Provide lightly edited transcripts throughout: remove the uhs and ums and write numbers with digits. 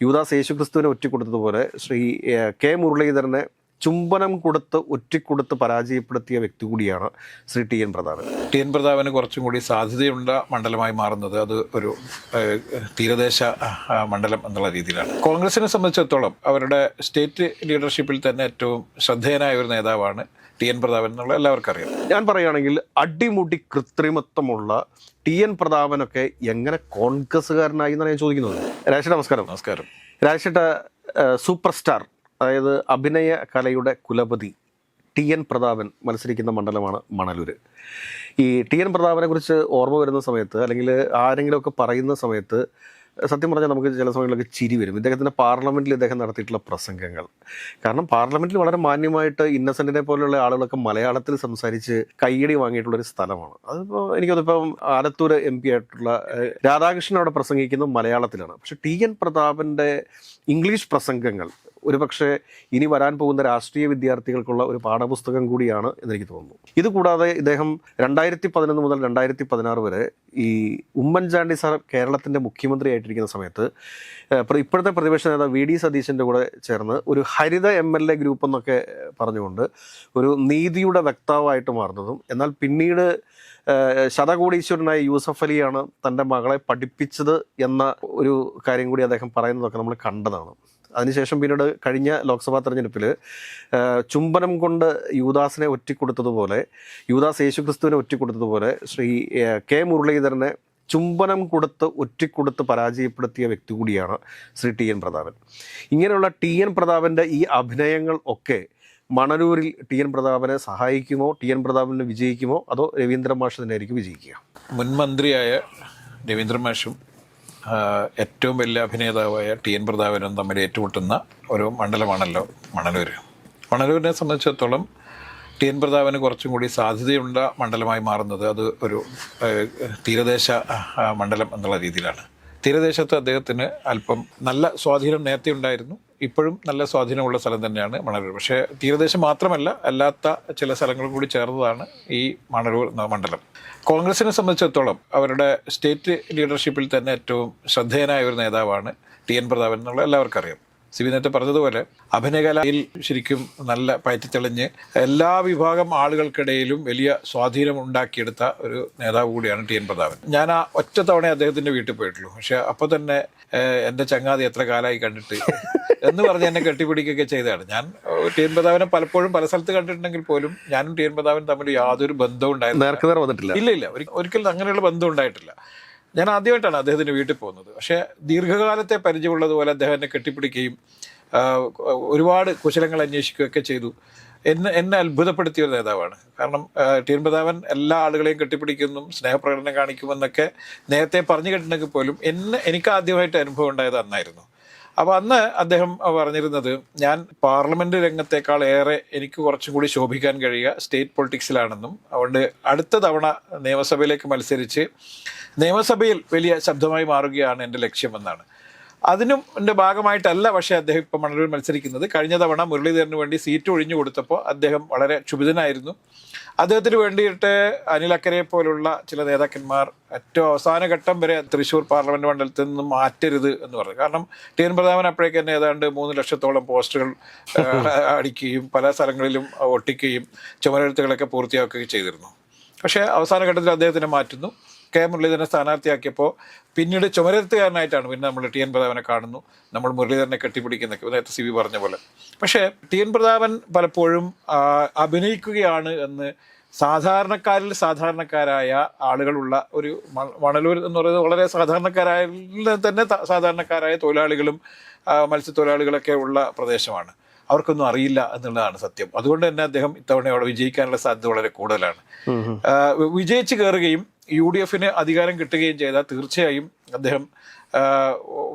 യൂദാസ് യേശുക്രിസ്തുവിനെ ഒറ്റിക്കൊടുത്തതുപോലെ ശ്രീ കെ മുരളീധരനെ ചുംബനം കൊടുത്ത് ഒറ്റിക്കൊടുത്ത് പരാജയപ്പെടുത്തിയ വ്യക്തി കൂടിയാണ് Shri T N Prathapan. T N പ്രതാപന് കുറച്ചും കൂടി സാധ്യതയുള്ള മണ്ഡലമായി മാറുന്നത് അത് ഒരു തീരദേശ മണ്ഡലം എന്നുള്ള രീതിയിലാണ്. കോൺഗ്രസിനെ സംബന്ധിച്ചിടത്തോളം അവരുടെ സ്റ്റേറ്റ് ലീഡർഷിപ്പിൽ തന്നെ ഏറ്റവും ശ്രദ്ധേയനായ ഒരു നേതാവാണ് ടി എൻ പ്രതാപൻ എന്നുള്ള എല്ലാവർക്കും അറിയാം. ഞാൻ പറയുകയാണെങ്കിൽ അടിമുടി കൃത്രിമത്വമുള്ള ടി എൻ പ്രതാപനൊക്കെ എങ്ങനെ കോൺഗ്രസ്സുകാരനായി എന്നാണ് ഞാൻ ചോദിക്കുന്നത്. രാജേഷ് നമസ്കാരം. നമസ്കാരം. രാജേഷ് സൂപ്പർ സ്റ്റാർ, അതായത് അഭിനയ കലയുടെ കുലപതി ടി എൻ പ്രതാപൻ മത്സരിക്കുന്ന മണ്ഡലമാണ് മണലൂർ. ഈ ടി എൻ പ്രതാപനെ കുറിച്ച് ഓർമ്മ വരുന്ന സമയത്ത് അല്ലെങ്കിൽ ആരെങ്കിലുമൊക്കെ പറയുന്ന സമയത്ത് സത്യം പറഞ്ഞാൽ നമുക്ക് ചില സമയങ്ങളിലൊക്കെ ചിരി വരും. ഇദ്ദേഹത്തിൻ്റെ പാർലമെൻറ്റിൽ ഇദ്ദേഹം നടത്തിയിട്ടുള്ള പ്രസംഗങ്ങൾ, കാരണം പാർലമെൻറ്റിൽ വളരെ മാന്യമായിട്ട് ഇന്നസെൻറ്റിനെ പോലെയുള്ള ആളുകളൊക്കെ മലയാളത്തിൽ സംസാരിച്ച് കയ്യടി വാങ്ങിയിട്ടുള്ളൊരു സ്ഥലമാണ്. അതിപ്പോൾ എനിക്കതിപ്പം ആലത്തൂർ MP ആയിട്ടുള്ള രാധാകൃഷ്ണൻ അവിടെ പ്രസംഗിക്കുന്നത് മലയാളത്തിലാണ്. പക്ഷേ ടി എൻ പ്രതാപൻ്റെ ഇംഗ്ലീഷ് പ്രസംഗങ്ങൾ ഒരുപക്ഷെ ഇനി വരാൻ പോകുന്ന രാഷ്ട്രീയ വിദ്യാർത്ഥികൾക്കുള്ള ഒരു പാഠപുസ്തകം കൂടിയാണ് എന്നെനിക്ക് തോന്നുന്നു. ഇതുകൂടാതെ ഇദ്ദേഹം 2011 മുതൽ 2016 വരെ ഈ ഉമ്മൻചാണ്ടി സാർ കേരളത്തിൻ്റെ മുഖ്യമന്ത്രി ആയിട്ടിരിക്കുന്ന സമയത്ത് ഇപ്പോഴത്തെ പ്രതിപക്ഷ നേതാവ് VD സതീശൻ്റെ കൂടെ ചേർന്ന് ഒരു ഹരിത MLA ഗ്രൂപ്പ് എന്നൊക്കെ പറഞ്ഞുകൊണ്ട് ഒരു നീതിയുടെ വക്താവായിട്ട് മാറുന്നതും, എന്നാൽ പിന്നീട് ശതകോടീശ്വരനായ യൂസഫ് അലിയാണ് തൻ്റെ മകളെ പഠിപ്പിച്ചത് എന്ന ഒരു കാര്യം കൂടി അദ്ദേഹം പറയുന്നതൊക്കെ നമ്മൾ കണ്ടതാണ്. അതിനുശേഷം പിന്നീട് കഴിഞ്ഞ ലോക്സഭാ തെരഞ്ഞെടുപ്പിൽ ചുംബനം കൊണ്ട് യൂദാസിനെ ഒറ്റിക്കൊടുത്തതുപോലെ, യൂദാസ് യേശുക്രിസ്തുവിനെ ഒറ്റിക്കൊടുത്തതുപോലെ ശ്രീ കെ മുരളീധരനെ ചുംബനം കൊടുത്ത് ഒറ്റിക്കൊടുത്ത് പരാജയപ്പെടുത്തിയ വ്യക്തി കൂടിയാണ് ശ്രീ ടി എൻ പ്രതാപൻ. ഇങ്ങനെയുള്ള ടി എൻ പ്രതാപൻ്റെ ഈ അഭിനയങ്ങൾ ഒക്കെ മണലൂരിൽ ടി എൻ പ്രതാപനെ സഹായിക്കുമോ, ടി എൻ പ്രതാപന് വിജയിക്കുമോ, അതോ രവീന്ദ്രൻ മാഷ് തന്നെയായിരിക്കും വിജയിക്കുക? മുൻ മന്ത്രിയായ രവീന്ദ്രൻ മാഷും ഏറ്റവും വലിയ അഭിനേതാവായ ടി എൻ പ്രതാപനും തമ്മിൽ ഏറ്റുമുട്ടുന്ന ഒരു മണ്ഡലമാണല്ലോ മണലൂർ. മണലൂരിനെ സംബന്ധിച്ചിടത്തോളം ടി എൻ പ്രതാപന് കുറച്ചും കൂടി സാധ്യതയുള്ള മണ്ഡലമായി മാറുന്നത് അത് ഒരു തീരദേശ മണ്ഡലം എന്നുള്ള രീതിയിലാണ്. തീരദേശത്ത് അദ്ദേഹത്തിന് അല്പം നല്ല സ്വാധീനം നേരത്തെ ഉണ്ടായിരുന്നു, ഇപ്പോഴും നല്ല സ്വാധീനമുള്ള സ്ഥലം തന്നെയാണ് മണലൂർ. പക്ഷേ തീരദേശം മാത്രമല്ല, അല്ലാത്ത ചില സ്ഥലങ്ങളും കൂടി ചേർന്നതാണ് ഈ മണലൂർ എന്ന മണ്ഡലം. കോൺഗ്രസിനെ സംബന്ധിച്ചിടത്തോളം അവരുടെ സ്റ്റേറ്റ് ലീഡർഷിപ്പിൽ തന്നെ ഏറ്റവും ശ്രദ്ധേയനായ ഒരു നേതാവാണ് ടി എൻ പ്രതാപൻ എന്നുള്ള എല്ലാവർക്കും അറിയാം. സിബി നേരത്തെ പറഞ്ഞതുപോലെ അഭിനയകലയിൽ ശരിക്കും നല്ല പയറ്റിത്തെളിഞ്ഞ് എല്ലാ വിഭാഗം ആളുകൾക്കിടയിലും വലിയ സ്വാധീനം ഉണ്ടാക്കിയെടുത്ത ഒരു നേതാവ് കൂടിയാണ് ടി എൻ പ്രതാപൻ. ഞാൻ ആ ഒറ്റ തവണ അദ്ദേഹത്തിൻ്റെ വീട്ടിൽ പോയിട്ടുള്ളൂ. പക്ഷെ അപ്പോൾ തന്നെ എൻ്റെ ചങ്ങാതി എത്ര കാലമായി കണ്ടിട്ട് എന്ന് പറഞ്ഞ് എന്നെ കെട്ടിപ്പിടിക്കുകയൊക്കെ ചെയ്തതാണ്. ഞാൻ ടി എൻ പ്രതാപനെ പലപ്പോഴും പല സ്ഥലത്ത് കണ്ടിട്ടുണ്ടെങ്കിൽ പോലും ഞാനും ടി എൻ പ്രതാപനും തമ്മിൽ യാതൊരു ബന്ധവും ഉണ്ടായിരുന്നില്ല. ഇല്ല, ഒരിക്കലും അങ്ങനെയുള്ള ബന്ധം ഉണ്ടായിട്ടില്ല. ഞാൻ ആദ്യമായിട്ടാണ് അദ്ദേഹത്തിൻ്റെ വീട്ടിൽ പോകുന്നത്. പക്ഷേ ദീർഘകാലത്തെ പരിചയമുള്ളതുപോലെ അദ്ദേഹം എന്നെ കെട്ടിപ്പിടിക്കുകയും ഒരുപാട് കുശലങ്ങൾ അന്വേഷിക്കുകയൊക്കെ ചെയ്തു. എന്നെ അത്ഭുതപ്പെടുത്തിയ ഒരു നേതാവാണ്. കാരണം ടി എൻ പ്രതാപൻ എല്ലാ ആളുകളെയും കെട്ടിപ്പിടിക്കുമെന്നും സ്നേഹപ്രകടനം കാണിക്കുമെന്നൊക്കെ നേരത്തെ പറഞ്ഞു കേട്ടിട്ടുണ്ടെങ്കിൽ പോലും എനിക്ക് ആദ്യമായിട്ട് അനുഭവം ഉണ്ടായത് അന്നായിരുന്നു. അപ്പോൾ അന്ന് അദ്ദേഹം പറഞ്ഞിരുന്നത്, ഞാൻ പാർലമെൻറ്റ് രംഗത്തേക്കാൾ ഏറെ എനിക്ക് കുറച്ചും കൂടി ശോഭിക്കാൻ കഴിയുക സ്റ്റേറ്റ് പൊളിറ്റിക്സിലാണെന്നും, അതുകൊണ്ട് അടുത്ത തവണ നിയമസഭയിലേക്ക് മത്സരിച്ച് നിയമസഭയിൽ വലിയ ശബ്ദമായി മാറുകയാണ് എൻ്റെ ലക്ഷ്യമെന്നാണ്. അതിനും എൻ്റെ ഭാഗമായിട്ടല്ല പക്ഷേ അദ്ദേഹം ഇപ്പം മണലൂർ മത്സരിക്കുന്നത്. കഴിഞ്ഞ തവണ മുരളീധരന് വേണ്ടി സീറ്റ് ഒഴിഞ്ഞു കൊടുത്തപ്പോൾ അദ്ദേഹം വളരെ ക്ഷുഭിതനായിരുന്നു. അദ്ദേഹത്തിന് വേണ്ടിയിട്ട് അനിൽ അക്കരയെ പോലുള്ള ചില നേതാക്കന്മാർ ഏറ്റവും അവസാന ഘട്ടം വരെ തൃശ്ശൂർ പാർലമെൻറ്റ് മണ്ഡലത്തിൽ നിന്നും മാറ്റരുത് എന്ന് പറഞ്ഞു. കാരണം ടി എൻ പ്രതാപൻ അപ്പോഴേക്ക് തന്നെ ഏതാണ്ട് 3 ലക്ഷത്തോളം പോസ്റ്ററുകൾ അടിക്കുകയും പല സ്ഥലങ്ങളിലും ഒട്ടിക്കുകയും ചുമരെഴുത്തുകളൊക്കെ പൂർത്തിയാക്കുകയും ചെയ്തിരുന്നു. പക്ഷേ അവസാന ഘട്ടത്തിൽ അദ്ദേഹത്തിനെ മാറ്റുന്നു. കെ മുരളീധരനെ സ്ഥാനാർത്ഥിയാക്കിയപ്പോൾ പിന്നീട് ചുമരെഴുത്തുകാരനായിട്ടാണ് പിന്നെ നമ്മൾ ടി എൻ പ്രതാപനെ കാണുന്നു. നമ്മൾ മുരളീധരനെ കെട്ടിപ്പിടിക്കുന്നൊക്കെ നേരത്തെ സിബി പറഞ്ഞ പോലെ. പക്ഷേ ടി എൻ പ്രതാപൻ പലപ്പോഴും അഭിനയിക്കുകയാണ് എന്ന് സാധാരണക്കാരിൽ സാധാരണക്കാരായ ആളുകളുള്ള ഒരു മണലൂർ എന്ന് പറയുന്നത് വളരെ സാധാരണക്കാരായ തന്നെ സാധാരണക്കാരായ തൊഴിലാളികളും മത്സ്യത്തൊഴിലാളികളൊക്കെ ഉള്ള പ്രദേശമാണ്. അവർക്കൊന്നും അറിയില്ല എന്നുള്ളതാണ് സത്യം. അതുകൊണ്ട് തന്നെ അദ്ദേഹം ഇത്തവണ അവിടെ വിജയിക്കാനുള്ള സാധ്യത വളരെ കൂടുതലാണ്. വിജയിച്ച് കയറുകയും UDF അധികാരം കിട്ടുകയും ചെയ്താൽ തീർച്ചയായും അദ്ദേഹം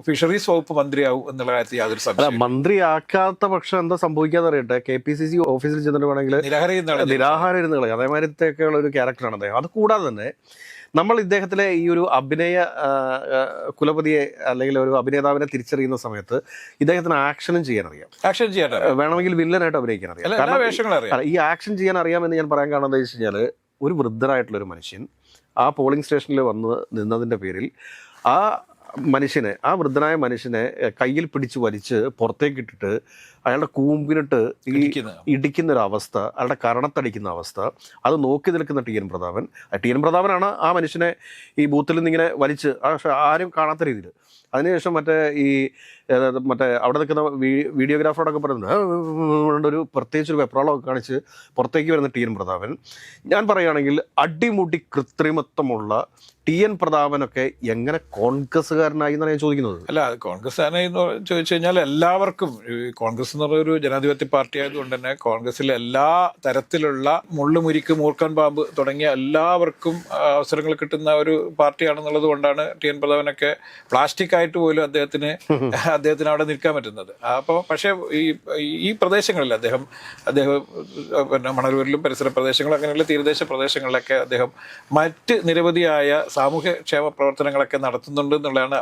ഫിഷറീസ് വകുപ്പ് മന്ത്രിയാവും എന്നുള്ള കാര്യത്തിൽ യാതൊരു സംശയം. മന്ത്രിയാക്കാത്ത പക്ഷം എന്താ സംഭവിക്കാതെ അറിയട്ടെ, KPCC ഓഫീസിൽ ചെന്നിട്ട് വേണമെങ്കിൽ നിരാഹാരം ഇരുന്ന് കളയും. അതേമാതിരത്തെയൊക്കെയുള്ള ഒരു ക്യാരക്ടറാണ് അദ്ദേഹം. അത് കൂടാതെ തന്നെ നമ്മൾ ഇദ്ദേഹത്തിലെ ഈ ഒരു അഭിനയ കുലപതിയെ അല്ലെങ്കിൽ ഒരു അഭിനേതാവിനെ തിരിച്ചറിയുന്ന സമയത്ത് ഇദ്ദേഹത്തിന് ആക്ഷൻ ചെയ്യാൻ അറിയാം, വേണമെങ്കിൽ വില്ലനായിട്ട് അഭിനയിക്കാൻ അറിയാം. ഈ ആക്ഷൻ ചെയ്യാൻ അറിയാമെന്ന് ഞാൻ പറയാൻ കാരണം എന്താ വെച്ച് കഴിഞ്ഞാൽ, ഒരു വൃദ്ധരായിട്ടുള്ളൊരു മനുഷ്യൻ ആ പോളിംഗ് സ്റ്റേഷനിൽ വന്ന് നിന്നതിൻ്റെ പേരിൽ ആ മനുഷ്യനെ, ആ വൃദ്ധനായ മനുഷ്യനെ കയ്യിൽ പിടിച്ച് വലിച്ച് പുറത്തേക്ക് ഇട്ടിട്ട് അയാളുടെ കൂമ്പിനിട്ട് ഈ ഇടിക്കുന്ന ഒരു അവസ്ഥ, അയാളുടെ കരണത്തടിക്കുന്ന അവസ്ഥ, അത് നോക്കി നിൽക്കുന്ന T N Prathapan. T N പ്രതാപനാണ് ആ മനുഷ്യനെ ഈ ബൂത്തിൽ നിന്ന് ഇങ്ങനെ വലിച്ച് ആരും കാണാത്ത രീതിയിൽ. അതിനുശേഷം മറ്റേ അവിടെ നിൽക്കുന്ന വീഡിയോഗ്രാഫറോടൊക്കെ പറയുന്നുണ്ട് ഒരു പ്രത്യേകിച്ച് ഒരു വെപ്രാളമൊക്കെ കാണിച്ച് പുറത്തേക്ക് വരുന്ന ടി എൻ പ്രതാപൻ. ഞാൻ പറയുകയാണെങ്കിൽ അടിമുടി കൃത്രിമത്വമുള്ള ടി എൻ പ്രതാപനൊക്കെ എങ്ങനെ കോൺഗ്രസ്സുകാരനായി എന്നാണ് ഞാൻ ചോദിക്കുന്നത്. അല്ല, കോൺഗ്രസ്സുകാരനായി എന്ന് ചോദിച്ചു കഴിഞ്ഞാൽ എല്ലാവർക്കും, കോൺഗ്രസ് എന്ന് പറയുന്ന ഒരു ജനാധിപത്യ പാർട്ടി ആയതുകൊണ്ട് തന്നെ കോൺഗ്രസിലെ എല്ലാ തരത്തിലുള്ള മുള്ളുമുരിക്ക്, മൂർഖൻ പാമ്പ് തുടങ്ങിയ എല്ലാവർക്കും അവസരങ്ങൾ കിട്ടുന്ന ഒരു പാർട്ടിയാണെന്നുള്ളത് കൊണ്ടാണ് ടി എൻ പ്രതാപനൊക്കെ പ്ലാസ്റ്റിക് ആയിട്ട് പോലും അദ്ദേഹത്തിന് അവിടെ നിൽക്കാൻ പറ്റുന്നത്. അപ്പോൾ പക്ഷേ ഈ പ്രദേശങ്ങളിൽ അദ്ദേഹം പിന്നെ മണലൂരിലും പരിസര പ്രദേശങ്ങളും അങ്ങനെയുള്ള തീരദേശ പ്രദേശങ്ങളിലൊക്കെ അദ്ദേഹം മറ്റ് നിരവധിയായ സാമൂഹ്യക്ഷേമ പ്രവർത്തനങ്ങളൊക്കെ നടത്തുന്നുണ്ട് എന്നുള്ളതാണ്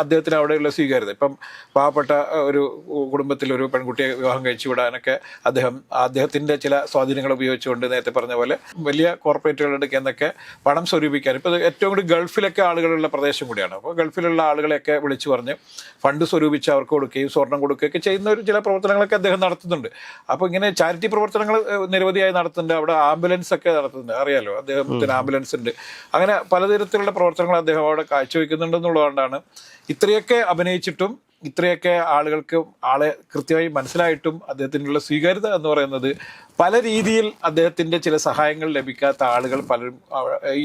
അദ്ദേഹത്തിന് അവിടെയുള്ള സ്വീകാര്യത. ഇപ്പം പാവപ്പെട്ട ഒരു കുടുംബത്തിൽ ഒരു പെൺകുട്ടിയെ വിവാഹം കഴിച്ചു വിടാനൊക്കെ അദ്ദേഹത്തിൻ്റെ ചില സ്വാധീനങ്ങൾ ഉപയോഗിച്ചുകൊണ്ട് നേരത്തെ പറഞ്ഞ പോലെ വലിയ കോർപ്പറേറ്റുകളുടെ എന്നൊക്കെ പണം സ്വരൂപിക്കാൻ, ഇപ്പോൾ ഏറ്റവും കൂടുതൽ ഗൾഫിലൊക്കെ ആളുകളുള്ള പ്രദേശം കൂടിയാണ്. അപ്പോൾ ഗൾഫിലുള്ള ആളുകളെയൊക്കെ വിളിച്ചു പറഞ്ഞ് ഫണ്ട് സ്വരൂപിച്ച് അവർക്ക് കൊടുക്കുകയും സ്വർണം കൊടുക്കുകയൊക്കെ ചെയ്യുന്ന ചില പ്രവർത്തനങ്ങളൊക്കെ അദ്ദേഹം നടത്തുന്നുണ്ട്. അപ്പോൾ ഇങ്ങനെ ചാരിറ്റി പ്രവർത്തനങ്ങൾ നിരവധിയായി നടത്തുന്നുണ്ട്. അവിടെ ആംബുലൻസ് ഒക്കെ നടത്തുന്നുണ്ട്, അറിയാലോ, അദ്ദേഹത്തിന് ആംബുലൻസ് ഉണ്ട്. അങ്ങനെ പലതരത്തിലുള്ള പ്രവർത്തനങ്ങൾ അദ്ദേഹം അവിടെ കാഴ്ചവെക്കുന്നുണ്ടെന്നുള്ളതുകൊണ്ടാണ് ഇത്രയൊക്കെ അഭിനയിച്ചിട്ടും ഇത്രയൊക്കെ ആളെ കൃത്യമായി മനസ്സിലായിട്ടും അദ്ദേഹത്തിനുള്ള സ്വീകാര്യത എന്ന് പറയുന്നത് പല രീതിയിൽ അദ്ദേഹത്തിൻ്റെ ചില സഹായങ്ങൾ ലഭിക്കാത്ത ആളുകൾ പലരും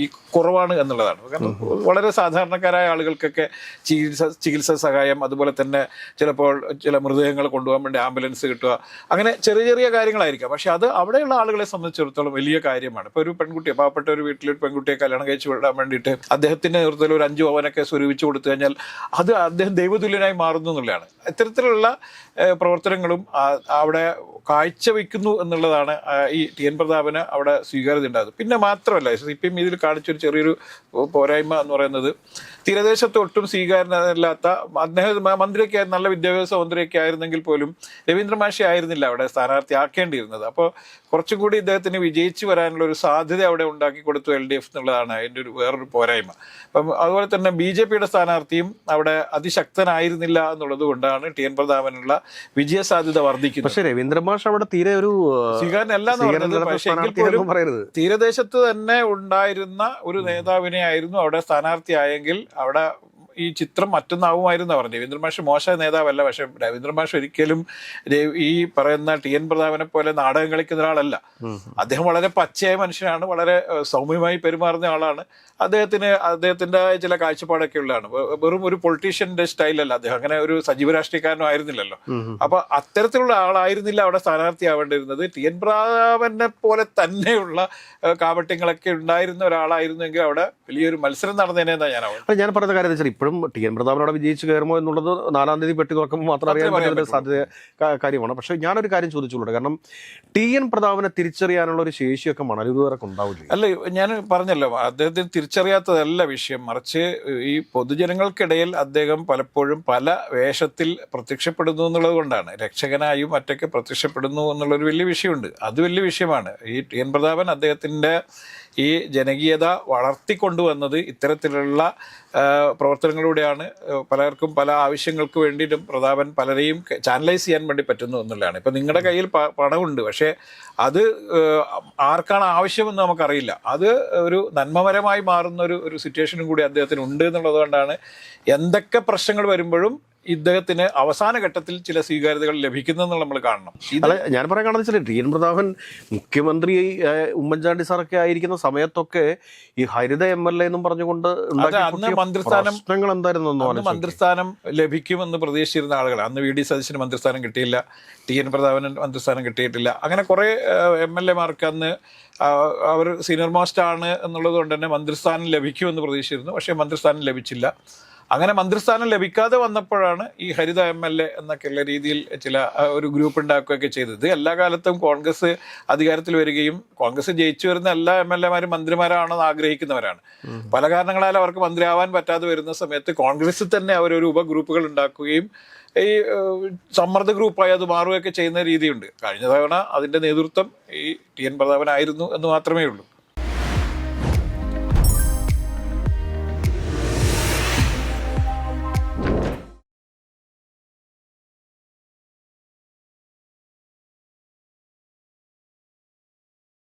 ഈ കുറവാണ് എന്നുള്ളതാണ്. കാരണം വളരെ സാധാരണക്കാരായ ആളുകൾക്കൊക്കെ ചികിത്സ സഹായം, അതുപോലെ തന്നെ ചിലപ്പോൾ ചില മൃതദേഹങ്ങൾ കൊണ്ടുപോകാൻ വേണ്ടി ആംബുലൻസ് കിട്ടുക, അങ്ങനെ ചെറിയ ചെറിയ കാര്യങ്ങളായിരിക്കാം. പക്ഷെ അത് അവിടെയുള്ള ആളുകളെ സംബന്ധിച്ചിടത്തോളം വലിയ കാര്യമാണ്. ഇപ്പോൾ ഒരു പെൺകുട്ടിയെ, പാവപ്പെട്ട ഒരു വീട്ടിലൊരു പെൺകുട്ടിയെ കല്യാണം കഴിച്ചു വിടാൻ വേണ്ടിയിട്ട് അദ്ദേഹത്തിൻ്റെ നേതൃത്വത്തിൽ ഒരു 5 പവനൊക്കെ സ്വരൂപിച്ച് കൊടുത്തു കഴിഞ്ഞാൽ അത് അദ്ദേഹം ദൈവതുല്യനായി മാറുന്നു എന്നുള്ളതാണ്. ഇത്തരത്തിലുള്ള പ്രവർത്തനങ്ങളും അവിടെ കാഴ്ചവെക്കുന്നു എന്നുള്ളതാണ് ഈ ടി എൻ പ്രതാപന് അവിടെ സ്വീകാര്യത ഉണ്ടാകുന്നത്. പിന്നെ മാത്രമല്ല, CPM ഇതിൽ കാണിച്ചൊരു ചെറിയൊരു പോരായ്മ എന്ന് പറയുന്നത്, തീരദേശത്ത് ഒട്ടും സ്വീകാര്യനല്ലാത്ത അദ്ദേഹം മന്ത്രിയൊക്കെ നല്ല വിദ്യാഭ്യാസ മന്ത്രിയൊക്കെ ആയിരുന്നെങ്കിൽ പോലും രവീന്ദ്ര മാഷി ആയിരുന്നില്ല അവിടെ സ്ഥാനാർത്ഥിയാക്കേണ്ടിയിരുന്നത്. അപ്പോൾ കുറച്ചും കൂടി ഇദ്ദേഹത്തിന് വിജയിച്ചു വരാനുള്ള ഒരു സാധ്യത അവിടെ ഉണ്ടാക്കി കൊടുത്തു LDF എന്നുള്ളതാണ് അതിൻ്റെ വേറൊരു പോരായ്മ. അപ്പം അതുപോലെ തന്നെ BJPയുടെ സ്ഥാനാർത്ഥിയും അവിടെ അതിശക്തനായിരുന്നില്ല എന്നുള്ളത് കൊണ്ടാണ് ടി എൻ പ്രതാപനുള്ള വിജയ സാധ്യത വർദ്ധിക്കുന്നത്. പക്ഷേ രവീന്ദ്ര മാഷ് അവിടെ തീരെ ഒരു സ്വീകാരനല്ല എന്ന് പറയുന്നത്. പക്ഷേ എങ്കിൽ പോലും തീരദേശത്ത് തന്നെ ഉണ്ടായിരുന്ന ഒരു നേതാവിനെ ആയിരുന്നു അവിടെ സ്ഥാനാർത്ഥിയായെങ്കിൽ അവിടെ ഈ ചിത്രം മറ്റൊന്നാവുമായിരുന്നു പറഞ്ഞു. രവീന്ദ്ര മാഷ് മോശ നേതാവല്ല, പക്ഷെ രവീന്ദ്ര മാഷ് ഒരിക്കലും ഈ പറയുന്ന ടി എൻ പ്രതാപനെ പോലെ നാടകം കളിക്കുന്ന ഒരാളല്ല. അദ്ദേഹം വളരെ പച്ചയായ മനുഷ്യനാണ്, വളരെ സൗമ്യമായി പെരുമാറുന്ന ആളാണ്. അദ്ദേഹത്തിന്റെ ചില കാഴ്ചപ്പാടൊക്കെ ഉള്ളതാണ്. വെറും ഒരു പൊളിറ്റീഷ്യന്റെ സ്റ്റൈലല്ല അദ്ദേഹം, അങ്ങനെ ഒരു സജീവ രാഷ്ട്രീയക്കാരനോ ആയിരുന്നില്ലല്ലോ. അപ്പൊ അത്തരത്തിലുള്ള ആളായിരുന്നില്ല അവിടെ സ്ഥാനാർത്ഥിയാവേണ്ടിയിരുന്നത്. ടി എൻ പ്രതാപനെ പോലെ തന്നെയുള്ള കാപട്യങ്ങളൊക്കെ ഉണ്ടായിരുന്ന ഒരാളായിരുന്നെങ്കിൽ അവിടെ വലിയൊരു മത്സരം നടന്നേനെന്നാണ് ഞാൻ പറയുന്ന കാര്യം വെച്ചാൽ ഇപ്പോഴും ടി എൻ പ്രതാപൻ അവിടെ വിജയിച്ചു കയറുമോ എന്നുള്ളത് 4-ാം തീയതി പെട്ടി തുറക്കുമ്പോൾ മാത്രം അറിയാൻ പറ്റുന്ന സാധ്യത കാര്യമാണ്. പക്ഷെ ഞാനൊരു കാര്യം ചോദിച്ചുള്ളൂ, കാരണം ടി എൻ പ്രതാപനെ തിരിച്ചറിയാനുള്ള ഒരു ശേഷിയൊക്കെ മണലൂരുകാർക്ക് ഉണ്ടാവില്ല. അല്ല, ഞാൻ പറഞ്ഞല്ലോ, അദ്ദേഹത്തിന് തിരിച്ചറിയാത്തതല്ല വിഷയം, മറിച്ച് ഈ പൊതുജനങ്ങൾക്കിടയിൽ അദ്ദേഹം പലപ്പോഴും പല വേഷത്തിൽ പ്രത്യക്ഷപ്പെടുന്നു എന്നുള്ളത് കൊണ്ടാണ്. രക്ഷകനായും മറ്റൊക്കെ പ്രത്യക്ഷപ്പെടുന്നു എന്നുള്ളൊരു വലിയ വിഷയമുണ്ട്. അത് വലിയ വിഷയമാണ്. ഈ ടി എൻ പ്രതാപൻ അദ്ദേഹത്തിൻ്റെ ഈ ജനകീയത വളർത്തിക്കൊണ്ടുവന്നത് ഇത്തരത്തിലുള്ള പ്രവർത്തനങ്ങളിലൂടെയാണ്. പലർക്കും പല ആവശ്യങ്ങൾക്ക് വേണ്ടിയിട്ടും പ്രതാപൻ പലരെയും ചാനലൈസ് ചെയ്യാൻ വേണ്ടി പറ്റുന്നു എന്നുള്ളതാണ്. ഇപ്പം നിങ്ങളുടെ കയ്യിൽ പണമുണ്ട്, പക്ഷേ അത് ആർക്കാണ് ആവശ്യമെന്ന് നമുക്കറിയില്ല. അത് ഒരു നന്മപരമായി മാറുന്ന ഒരു സിറ്റുവേഷനും കൂടി അദ്ദേഹത്തിന് ഉണ്ട് എന്നുള്ളത് കൊണ്ടാണ് എന്തൊക്കെ പ്രശ്നങ്ങൾ വരുമ്പോഴും ഇദ്ദേഹത്തിന് അവസാന ഘട്ടത്തിൽ ചില സ്വീകാര്യതകൾ ലഭിക്കുന്നതെന്ന് നമ്മൾ കാണണം. അല്ല, ഞാൻ പറയാൻ കാരണം വെച്ചാൽ ടി എൻ പ്രതാപൻ മുഖ്യമന്ത്രി ഉമ്മൻചാണ്ടി സാറൊക്കെ ആയിരിക്കുന്ന സമയത്തൊക്കെ ഈ ഹരിത MLA എന്നും പറഞ്ഞുകൊണ്ട് അന്ന് മന്ത്രിസ്ഥാനം ലഭിക്കുമെന്ന് പ്രതീക്ഷിച്ചിരുന്ന ആളുകൾ, അന്ന് VD സതീശന് മന്ത്രിസ്ഥാനം കിട്ടിയില്ല, ടി എൻ പ്രതാപന് മന്ത്രിസ്ഥാനം കിട്ടിയിട്ടില്ല. അങ്ങനെ കുറേ MLA-മാർക്ക് അന്ന് അവർ സീനിയർ മോസ്റ്റ് ആണ് എന്നുള്ളത് കൊണ്ട് തന്നെ മന്ത്രിസ്ഥാനം ലഭിക്കുമെന്ന് പ്രതീക്ഷിച്ചിരുന്നു. പക്ഷേ മന്ത്രിസ്ഥാനം ലഭിച്ചില്ല. അങ്ങനെ മന്ത്രിസ്ഥാനം ലഭിക്കാതെ വന്നപ്പോഴാണ് ഈ ഹരിത MLA എന്നൊക്കെയുള്ള രീതിയിൽ ചില ഒരു ഗ്രൂപ്പ് ഉണ്ടാക്കുകയൊക്കെ ചെയ്തത്. എല്ലാ കാലത്തും കോൺഗ്രസ് അധികാരത്തിൽ വരികയും കോൺഗ്രസ് ജയിച്ചു വരുന്ന എല്ലാ MLA-മാരും മന്ത്രിമാരാണെന്ന് ആഗ്രഹിക്കുന്നവരാണ്. പല കാരണങ്ങളാൽ അവർക്ക് മന്ത്രിയാവാൻ പറ്റാതെ വരുന്ന സമയത്ത് കോൺഗ്രസിൽ തന്നെ അവരൊരു ഉപഗ്രൂപ്പുകൾ ഉണ്ടാക്കുകയും ഈ സമ്മർദ്ദ ഗ്രൂപ്പായി അത് മാറുകയൊക്കെ ചെയ്യുന്ന രീതിയുണ്ട്. കഴിഞ്ഞ തവണ അതിൻ്റെ നേതൃത്വം ഈ ടി എൻ പ്രതാപനായിരുന്നു എന്ന് മാത്രമേ ഉള്ളൂ.